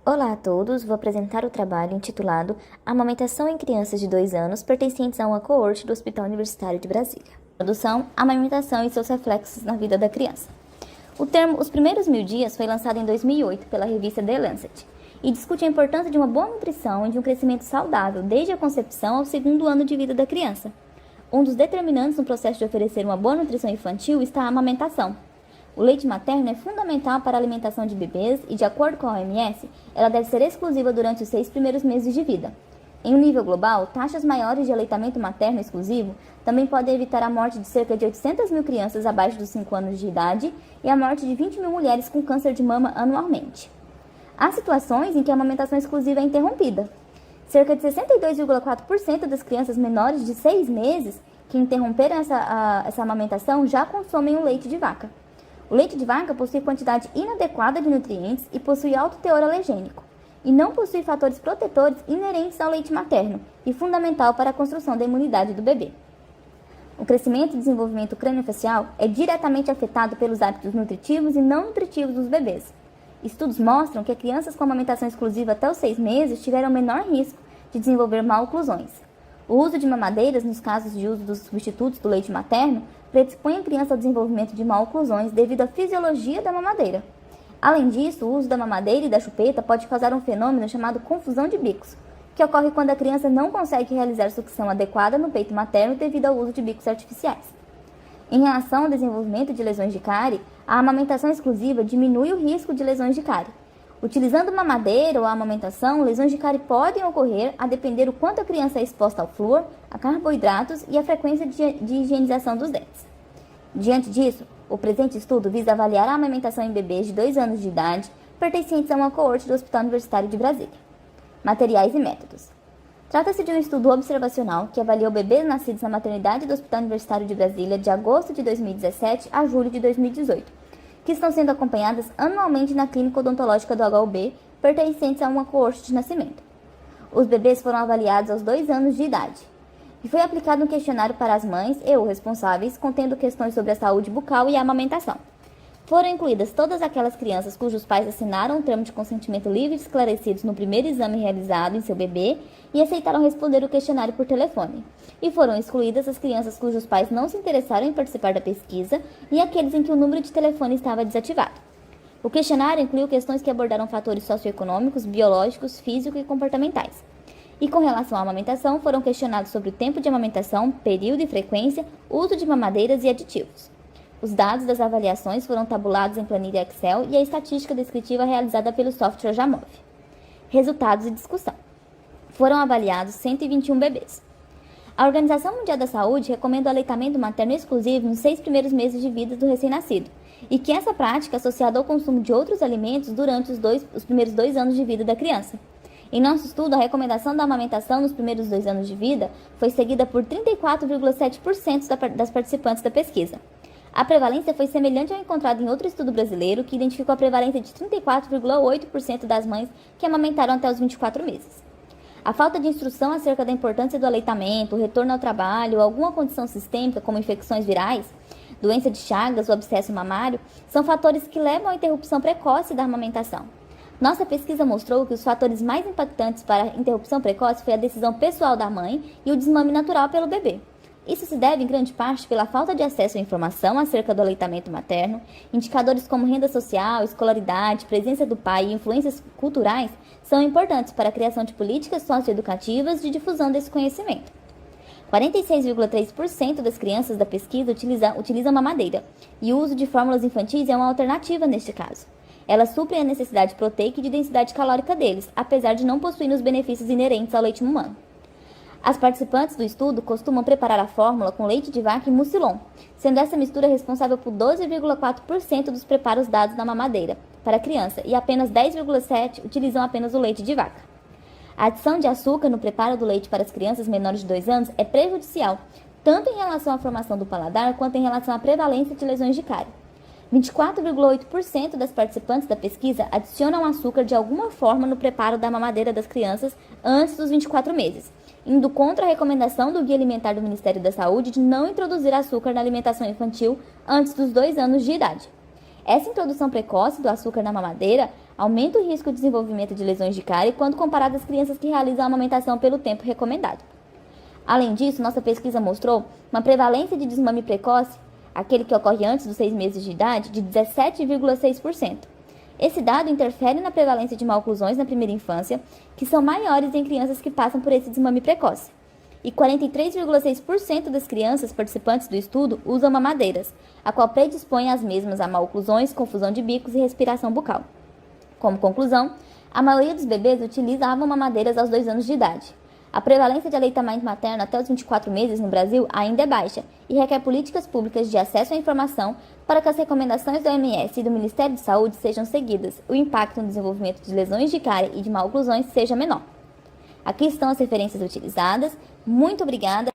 Olá a todos, vou apresentar o trabalho intitulado Amamentação em crianças de 2 anos pertencentes a uma coorte do Hospital Universitário de Brasília. Produção, amamentação e seus reflexos na vida da criança. O termo Os Primeiros 1000 Dias foi lançado em 2008 pela revista The Lancet e discute a importância de uma boa nutrição e de um crescimento saudável desde a concepção ao 2º ano de vida da criança. Um dos determinantes no processo de oferecer uma boa nutrição infantil está a amamentação. O leite materno é fundamental para a alimentação de bebês e, de acordo com a OMS, ela deve ser exclusiva durante os 6 primeiros meses de vida. Em um nível global, taxas maiores de aleitamento materno exclusivo também podem evitar a morte de cerca de 800 mil crianças abaixo dos 5 anos de idade e a morte de 20 mil mulheres com câncer de mama anualmente. Há situações em que a amamentação exclusiva é interrompida. Cerca de 62,4% das crianças menores de 6 meses que interromperam essa amamentação já consomem o leite de vaca. O leite de vaca possui quantidade inadequada de nutrientes e possui alto teor alergênico, e não possui fatores protetores inerentes ao leite materno e fundamental para a construção da imunidade do bebê. O crescimento e desenvolvimento crâniofacial é diretamente afetado pelos hábitos nutritivos e não nutritivos dos bebês. Estudos mostram que crianças com amamentação exclusiva até os 6 meses tiveram menor risco de desenvolver maloclusões. O uso de mamadeiras, nos casos de uso dos substitutos do leite materno, predispõe a criança ao desenvolvimento de maloclusões devido à fisiologia da mamadeira. Além disso, o uso da mamadeira e da chupeta pode causar um fenômeno chamado confusão de bicos, que ocorre quando a criança não consegue realizar sucção adequada no peito materno devido ao uso de bicos artificiais. Em relação ao desenvolvimento de lesões de cárie, a amamentação exclusiva diminui o risco de lesões de cárie. Utilizando mamadeira ou a amamentação, lesões de cárie podem ocorrer a depender do quanto a criança é exposta ao flúor, a carboidratos e a frequência de higienização dos dentes. Diante disso, o presente estudo visa avaliar a amamentação em bebês de 2 anos de idade pertencentes a uma coorte do Hospital Universitário de Brasília. Materiais e métodos. Trata-se de um estudo observacional que avaliou bebês nascidos na maternidade do Hospital Universitário de Brasília de agosto de 2017 a julho de 2018. Que estão sendo acompanhadas anualmente na clínica odontológica do HUB, pertencentes a uma coorte de nascimento. Os bebês foram avaliados aos 2 anos de idade, e foi aplicado um questionário para as mães e ou responsáveis, contendo questões sobre a saúde bucal e a amamentação. Foram incluídas todas aquelas crianças cujos pais assinaram um termo de consentimento livre e esclarecidos no primeiro exame realizado em seu bebê e aceitaram responder o questionário por telefone. E foram excluídas as crianças cujos pais não se interessaram em participar da pesquisa e aqueles em que o número de telefone estava desativado. O questionário incluiu questões que abordaram fatores socioeconômicos, biológicos, físicos e comportamentais. E com relação à amamentação, foram questionados sobre o tempo de amamentação, período e frequência, uso de mamadeiras e aditivos. Os dados das avaliações foram tabulados em planilha Excel e a estatística descritiva realizada pelo software Jamov. Resultados e discussão. Foram avaliados 121 bebês. A Organização Mundial da Saúde recomenda o aleitamento materno exclusivo nos 6 primeiros meses de vida do recém-nascido, e que essa prática é associada ao consumo de outros alimentos durante os primeiros 2 anos de vida da criança. Em nosso estudo, a recomendação da amamentação nos primeiros 2 anos de vida foi seguida por 34,7% das participantes da pesquisa. A prevalência foi semelhante ao encontrado em outro estudo brasileiro, que identificou a prevalência de 34,8% das mães que amamentaram até os 24 meses. A falta de instrução acerca da importância do aleitamento, o retorno ao trabalho ou alguma condição sistêmica, como infecções virais, doença de Chagas ou abscesso mamário, são fatores que levam à interrupção precoce da amamentação. Nossa pesquisa mostrou que os fatores mais impactantes para a interrupção precoce foi a decisão pessoal da mãe e o desmame natural pelo bebê. Isso se deve, em grande parte, pela falta de acesso à informação acerca do aleitamento materno, indicadores como renda social, escolaridade, presença do pai e influências culturais são importantes para a criação de políticas socioeducativas de difusão desse conhecimento. 46,3% das crianças da pesquisa utilizam mamadeira, e o uso de fórmulas infantis é uma alternativa neste caso. Elas suprem a necessidade proteica e de densidade calórica deles, apesar de não possuírem os benefícios inerentes ao leite humano. As participantes do estudo costumam preparar a fórmula com leite de vaca e mucilon, sendo essa mistura responsável por 12,4% dos preparos dados na mamadeira para a criança e apenas 10,7% utilizam apenas o leite de vaca. A adição de açúcar no preparo do leite para as crianças menores de 2 anos é prejudicial, tanto em relação à formação do paladar quanto em relação à prevalência de lesões de cárie. 24,8% das participantes da pesquisa adicionam açúcar de alguma forma no preparo da mamadeira das crianças antes dos 24 meses, indo contra a recomendação do Guia Alimentar do Ministério da Saúde de não introduzir açúcar na alimentação infantil antes dos 2 anos de idade. Essa introdução precoce do açúcar na mamadeira aumenta o risco de desenvolvimento de lesões de cárie quando comparado às crianças que realizam a amamentação pelo tempo recomendado. Além disso, nossa pesquisa mostrou uma prevalência de desmame precoce, aquele que ocorre antes dos 6 meses de idade, de 17,6%. Esse dado interfere na prevalência de maloclusões na primeira infância, que são maiores em crianças que passam por esse desmame precoce. E 43,6% das crianças participantes do estudo usam mamadeiras, a qual predispõe as mesmas a maloclusões, confusão de bicos e respiração bucal. Como conclusão, a maioria dos bebês utilizavam mamadeiras aos 2 anos de idade. A prevalência de aleitamento materno até os 24 meses no Brasil ainda é baixa e requer políticas públicas de acesso à informação para que as recomendações da OMS e do Ministério de Saúde sejam seguidas, o impacto no desenvolvimento de lesões de cárie e de maloclusões seja menor. Aqui estão as referências utilizadas. Muito obrigada!